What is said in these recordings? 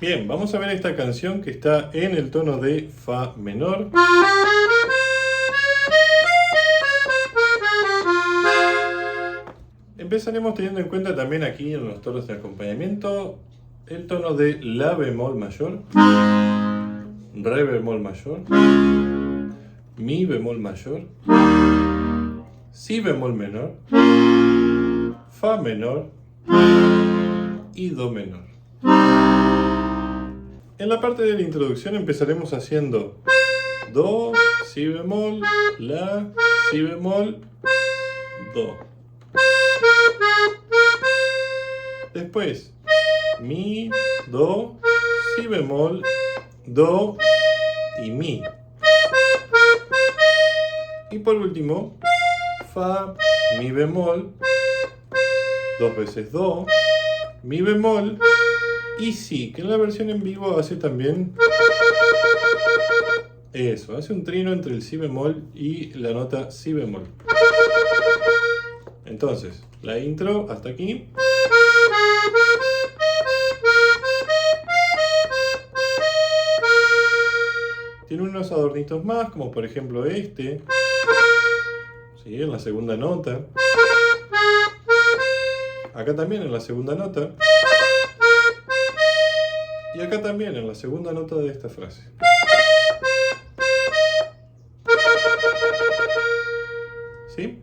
Bien, vamos a ver esta canción que está en el tono de Fa menor. Empezaremos teniendo en cuenta también aquí en los tonos de acompañamiento el tono de La bemol mayor, Re bemol mayor, Mi bemol mayor, Si bemol menor, Fa menor y Do menor. En la parte de la introducción empezaremos haciendo Do, Si bemol, La, Si bemol, Do. Después, Mi, Do, Si bemol, Do y Mi. Y por último, Fa, Mi bemol, dos veces Do, Mi bemol y Si, que en la versión en vivo hace también eso, hace un trino entre el Si bemol y la nota Si bemol. Entonces, la intro hasta aquí. Tiene unos adornitos más, como por ejemplo este, ¿sí? En la segunda nota. Acá también en la segunda nota. Y acá también en la segunda nota de esta frase. ¿Sí?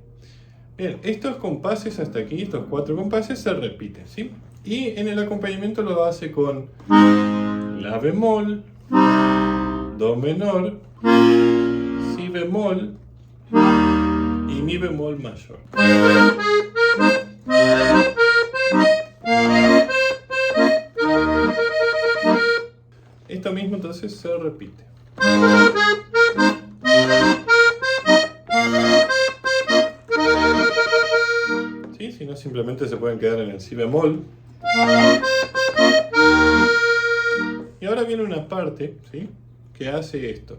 Bien, estos compases hasta aquí, estos 4 compases se repiten, ¿sí? Y en el acompañamiento lo hace con La bemol, Do menor, Si bemol y Mi bemol mayor. Esto mismo entonces se repite. ¿Sí? Si no, simplemente se pueden quedar en el Si bemol. Y ahora viene una parte, ¿sí?, que hace esto.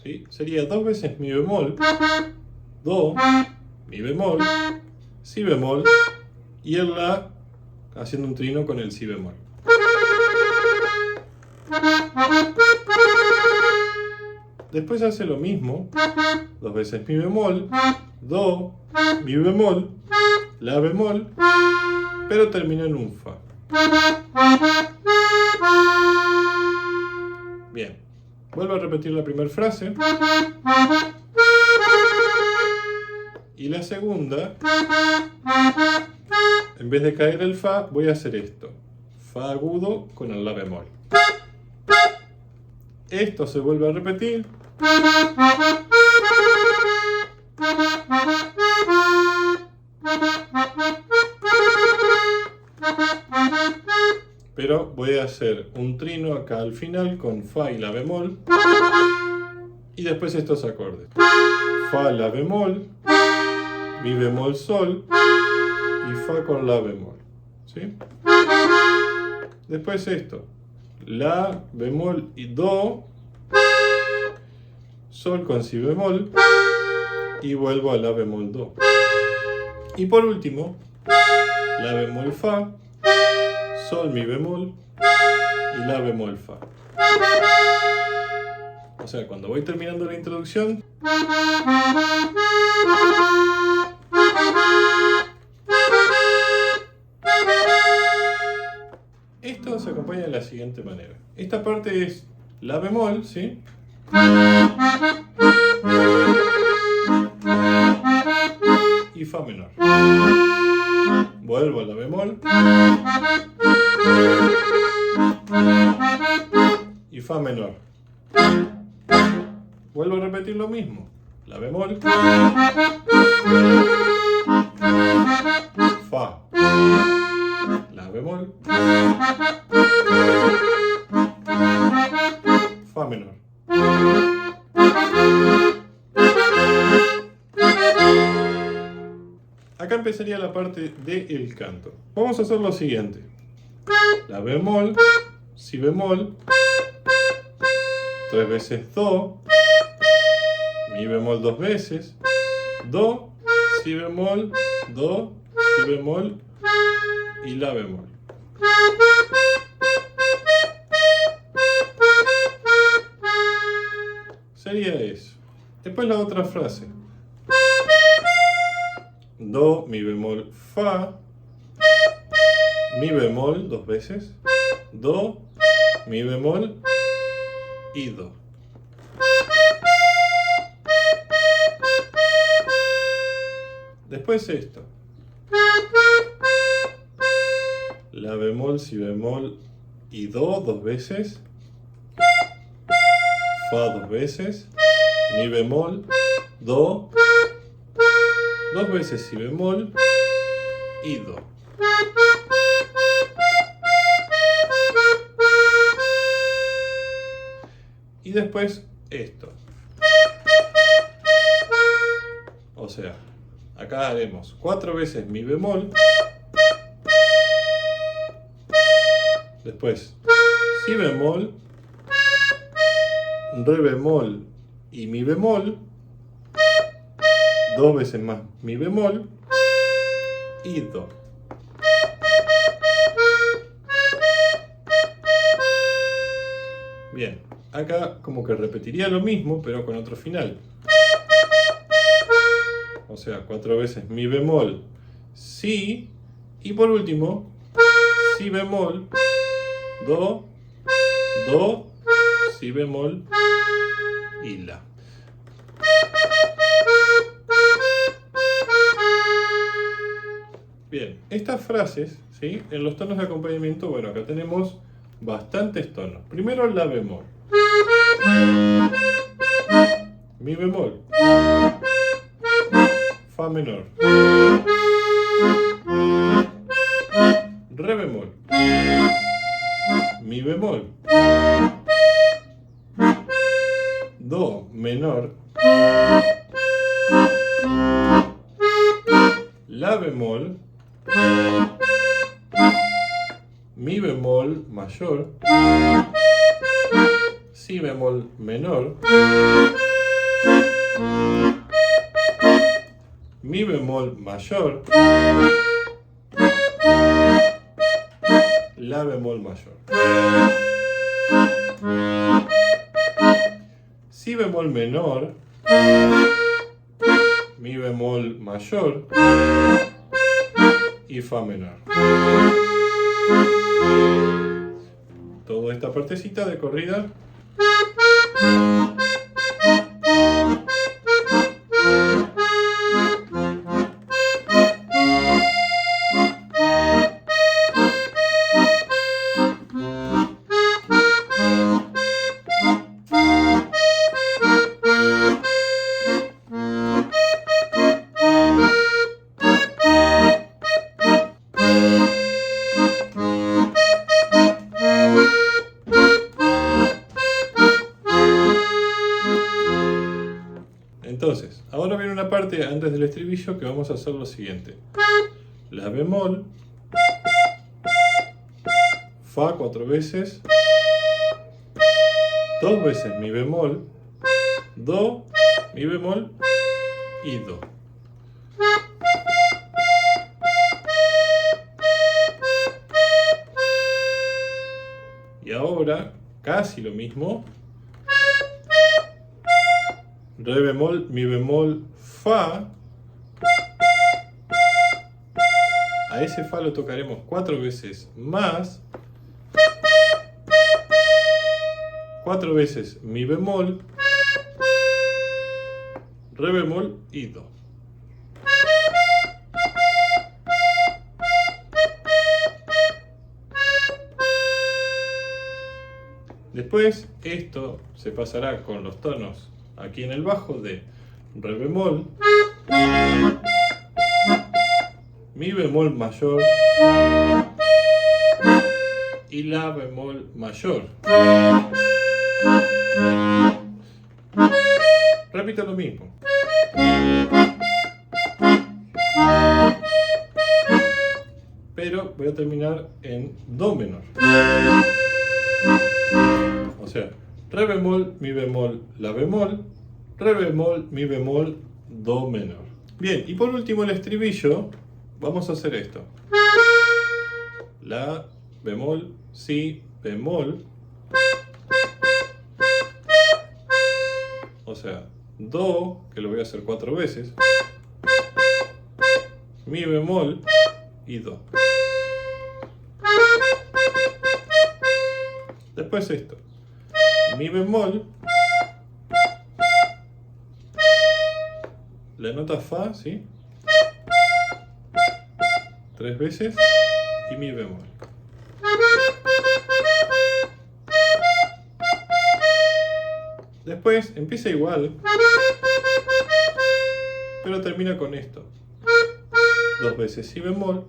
¿Sí? Sería 2 veces Mi bemol, Do, Mi bemol, Si bemol y el La haciendo un trino con el Si bemol. Después hace lo mismo, 2 veces Mi bemol, Do, Mi bemol, La bemol, pero termina en un Fa. Bien, vuelvo a repetir la primera frase. Y la segunda, en vez de caer el Fa, voy a hacer esto. Fa agudo con el La bemol. Esto se vuelve a repetir. Pero voy a hacer un trino acá al final con Fa y La bemol. Y después estos acordes. Fa, La bemol, Mi bemol, Sol y Fa con La bemol. ¿Sí? Después esto. La bemol y Do, Sol con Si bemol y vuelvo a La bemol, Do. Y por último, La bemol, Fa, Sol, Mi bemol y La bemol, Fa. O sea, cuando voy terminando la introducción, la siguiente manera. Esta parte es la bemol, ¿sí? Y fa menor. Vuelvo a la bemol. Y fa menor. Vuelvo a repetir lo mismo. La bemol. Fa. La bemol. Fa menor. Acá empezaría la parte del canto. Vamos a hacer lo siguiente. La bemol, si bemol, 3 veces do, mi bemol 2 veces, do, si bemol, do, si bemol y la bemol. Sería eso. Después la otra frase. Do, mi bemol, fa, mi bemol 2 veces, do, mi bemol y do. Después esto. La bemol, si bemol y do 2 veces, fa 2 veces, mi bemol, do, 2 veces si bemol y do. Y después esto. O sea, acá haremos 4 veces mi bemol. Después si bemol, re bemol y mi bemol. 2 veces más mi bemol y do. Bien, acá como que repetiría lo mismo pero con otro final. O sea, 4 veces mi bemol, si, y por último, si bemol, do, do, si bemol y la. Bien, estas frases, ¿sí? En los tonos de acompañamiento, bueno, acá tenemos bastantes tonos. Primero la bemol. Mi bemol. Fa menor. Re bemol. Mi bemol. Do menor. La bemol. Mi bemol mayor, si bemol menor, mi bemol mayor, la bemol mayor, si bemol menor, mi bemol mayor y fa menor. Toda esta partecita de corrida. Entonces, ahora viene una parte antes del estribillo que vamos a hacer lo siguiente. La bemol, fa 4 veces, 2 veces mi bemol, do, mi bemol y do. Y ahora, casi lo mismo. Re bemol, mi bemol, fa. A ese fa lo tocaremos 4 veces más. 4 veces mi bemol, re bemol y do. Después esto se pasará con los tonos aquí en el bajo de re bemol, mi bemol mayor y la bemol mayor. Repito lo mismo. Pero voy a terminar en do menor. O sea, re bemol, mi bemol, la bemol, re bemol, mi bemol, do menor. Bien, y por último el estribillo, vamos a hacer esto. La bemol, si, bemol. O sea, do, que lo voy a hacer 4 veces. Mi bemol y do. Después esto. Mi bemol, la nota fa, ¿sí? 3 veces y mi bemol. Después empieza igual, pero termina con esto. 2 veces si bemol,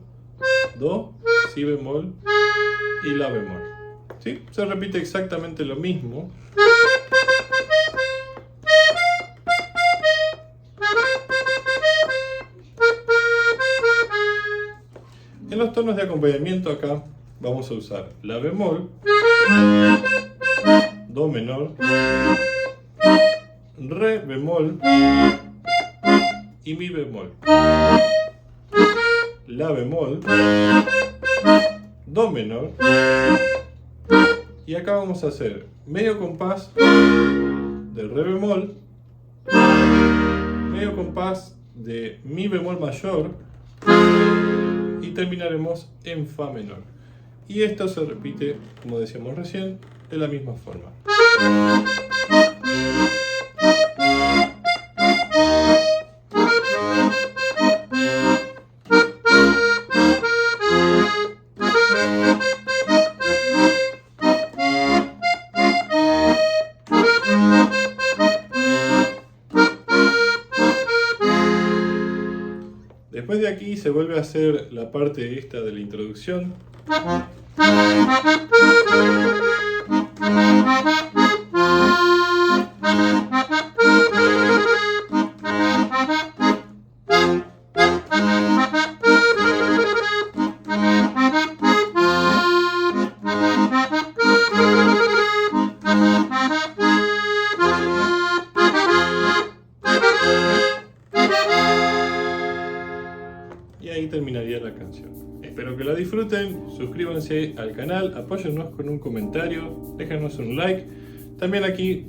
do, si bemol y la bemol. ¿Sí? Se repite exactamente lo mismo. En los tonos de acompañamiento acá vamos a usar la bemol, do menor, re bemol y mi bemol, la bemol, do menor, y acá vamos a hacer medio compás del re bemol, medio compás de mi bemol mayor y terminaremos en fa menor. Y esto se repite, como decíamos recién, de la misma forma. Después de aquí se vuelve a hacer la parte esta de la introducción. Y ahí terminaría la canción. Espero que la disfruten, suscríbanse al canal, apóyennos con un comentario, déjenos un like. También aquí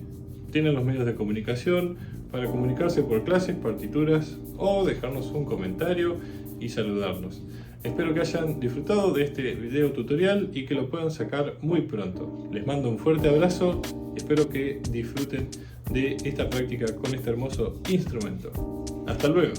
tienen los medios de comunicación para comunicarse por clases, partituras o dejarnos un comentario y saludarnos. Espero que hayan disfrutado de este video tutorial y que lo puedan sacar muy pronto. Les mando un fuerte abrazo y espero que disfruten de esta práctica con este hermoso instrumento. ¡Hasta luego!